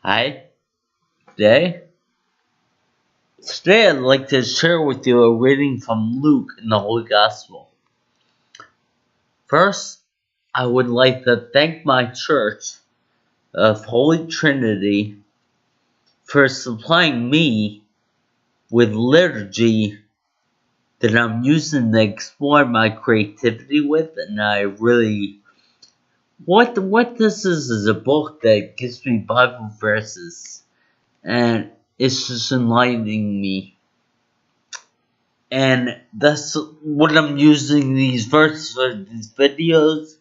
Hi, today. Today I'd like to share with you a reading from Luke in the Holy Gospel. First, I would like to thank my church of Holy Trinity for supplying me with liturgy that I'm using to explore my creativity with, and I really what this is a book that gives me Bible verses, and it's just enlightening me. And that's what I'm using these verses for these videos.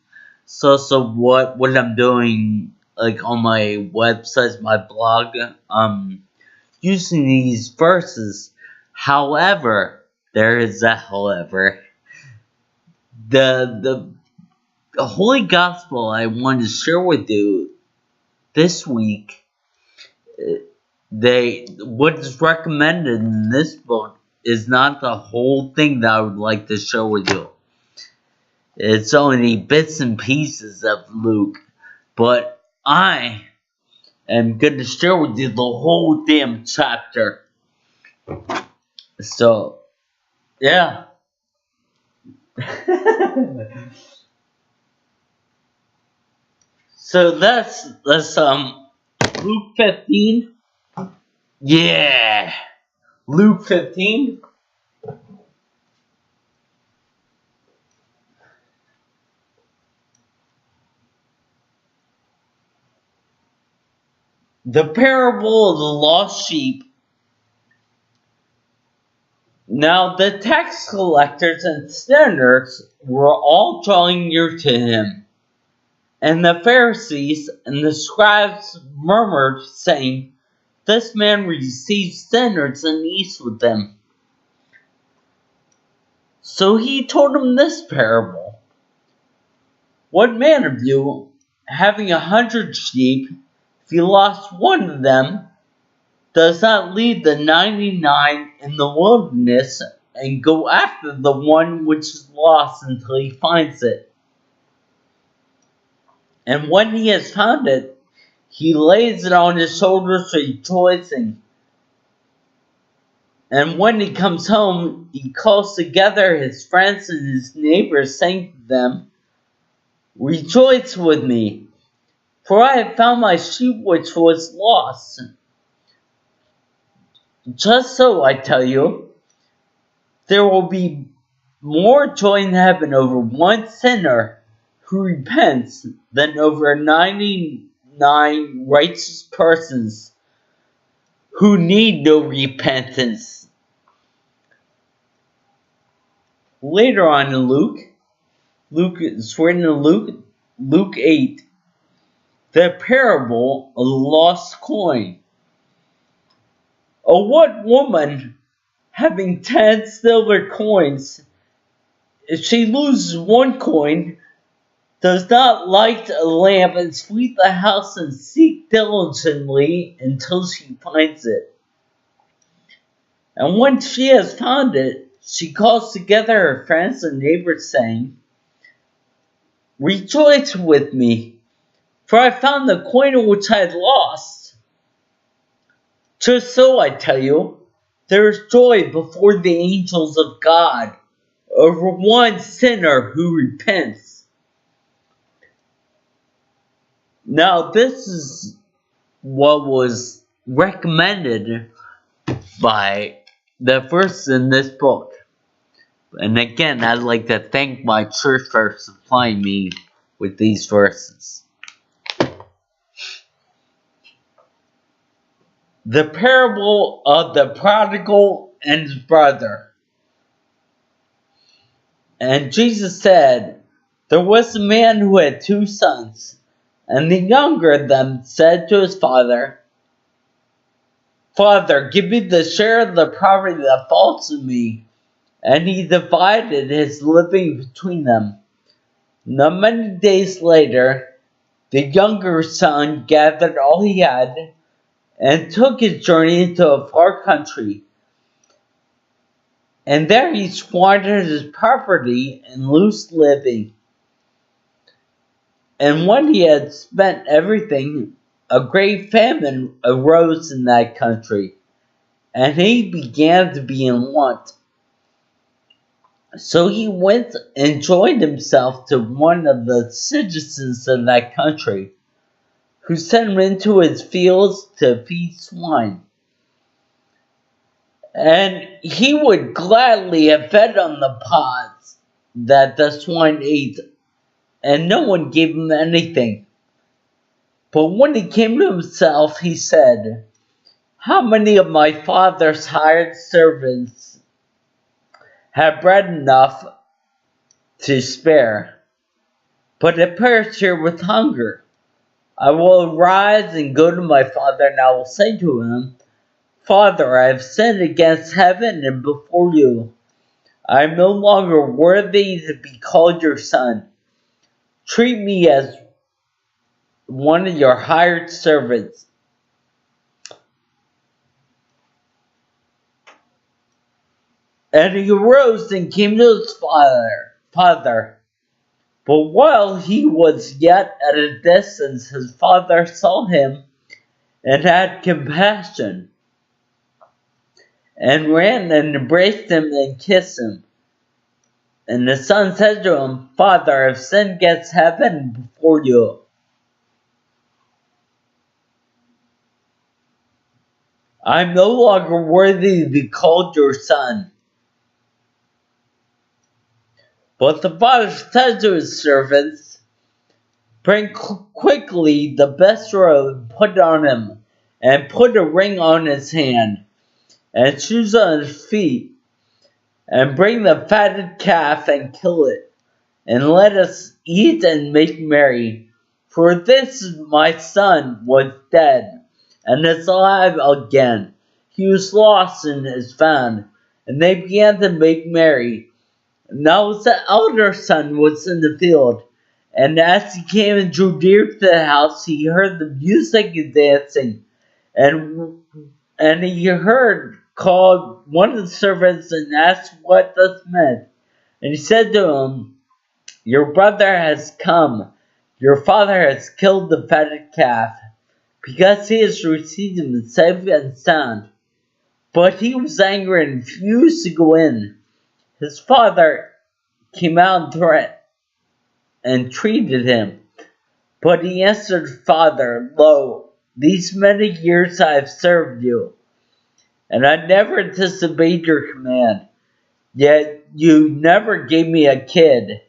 It's also what I'm doing like on my website, my blog. Using these verses. However, there is a however. The Holy Gospel I want to share with you this week, what is recommended in this book is not the whole thing that I would like to share with you. It's only bits and pieces of Luke, but I am going to share with you the whole damn chapter. So, yeah. So that's Luke 15. Yeah. Luke 15. The parable of the lost sheep. Now the tax collectors and sinners were all drawing near to him. And the Pharisees and the scribes murmured, saying, "This man receives sinners and eats with them." So he told them this parable. "What man of you, having 100 sheep, if he lost one of them, does not leave the 99 in the wilderness and go after the one which is lost until he finds it? And when he has found it, he lays it on his shoulders rejoicing. And when he comes home, he calls together his friends and his neighbors, saying to them, 'Rejoice with me, for I have found my sheep which was lost.' Just so, I tell you, there will be more joy in heaven over one sinner who repents than over 99 righteous persons who need no repentance." Later on in it's written in Luke 8, the parable of the lost coin. "Or what woman, having 10 silver coins, if she loses one coin, does not light a lamp and sweep the house and seek diligently until she finds it? And when she has found it, she calls together her friends and neighbors, saying, 'Rejoice with me, for I found the coin which I had lost.' Just so, I tell you, there is joy before the angels of God over one sinner who repents." Now, this is what was recommended by the verse in this book. And again, I'd like to thank my church for supplying me with these verses. The parable of the prodigal and his brother. And Jesus said, "There was a man who had 2 sons, and the younger of them said to his father, 'Father, give me the share of the property that falls to me.' And he divided his living between them. Not many days later, the younger son gathered all he had and took his journey into a far country. And there he squandered his property in loose living. And when he had spent everything, a great famine arose in that country, and he began to be in want. So he went and joined himself to one of the citizens of that country, who sent him into his fields to feed swine. And he would gladly have fed on the pods that the swine ate, and no one gave him anything. But when he came to himself, he said, "How many of my father's hired servants have bread enough to spare, but I perish here with hunger? I will arise and go to my father, and I will say to him, 'Father, I have sinned against heaven and before you. I am no longer worthy to be called your son. Treat me as one of your hired servants.' And he arose and came to his father. But while he was yet at a distance, his father saw him and had compassion, and ran and embraced him and kissed him. And the son said to him, 'Father, I have sinned against heaven before you. I am no longer worthy to be called your son.' But the father said to his servants, 'Bring quickly the best robe, put it on him, and put a ring on his hand, and shoes on his feet, and bring the fatted calf and kill it, and let us eat and make merry. For this my son was dead, and is alive again. He was lost and is found.' And they began to make merry. Now the elder son was in the field, and as he came and drew near to the house, he heard the music and dancing, and he heard called one of the servants and asked what this meant. And he said to him, 'Your brother has come. Your father has killed the fatted calf, because he has received him safe and sound.' But he was angry and refused to go in. His father came out and treated him. But he answered, 'Father, lo, these many years I have served you, and I never disobeyed your command. Yet you never gave me a kid,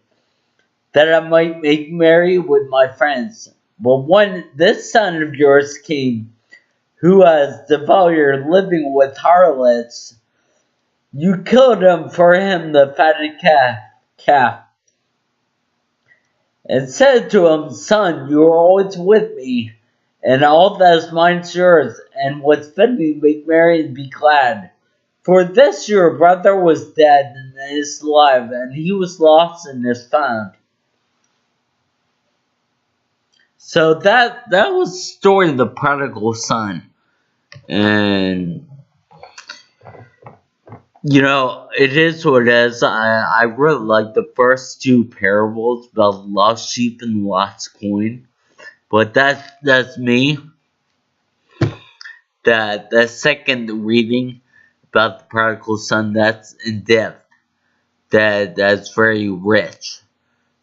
that I might make merry with my friends. But when this son of yours came, who has devoured living with harlots, you killed him for him the fatted calf, and said to him, Son, you are always with me, and all that is mine is yours, and what's fitting make merry and be glad. For this your brother was dead and is alive, and he was lost and is found.'" So that was the story of the prodigal son. And it is what it is. I really like the first two parables about the lost sheep and the lost coin. But that's me. The second reading about the prodigal son, that's in depth. That's very rich.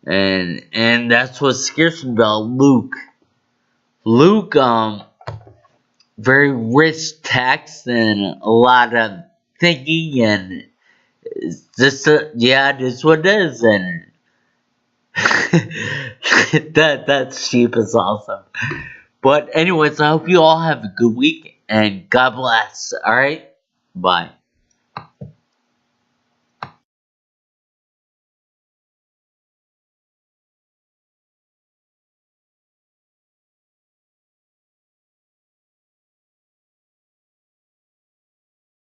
And that's what scares me about Luke. Luke, very rich text and a lot of thinking, and it's just it is what it is, and that sheep is awesome. But anyways, I hope you all have a good week, and God bless. Alright? Bye.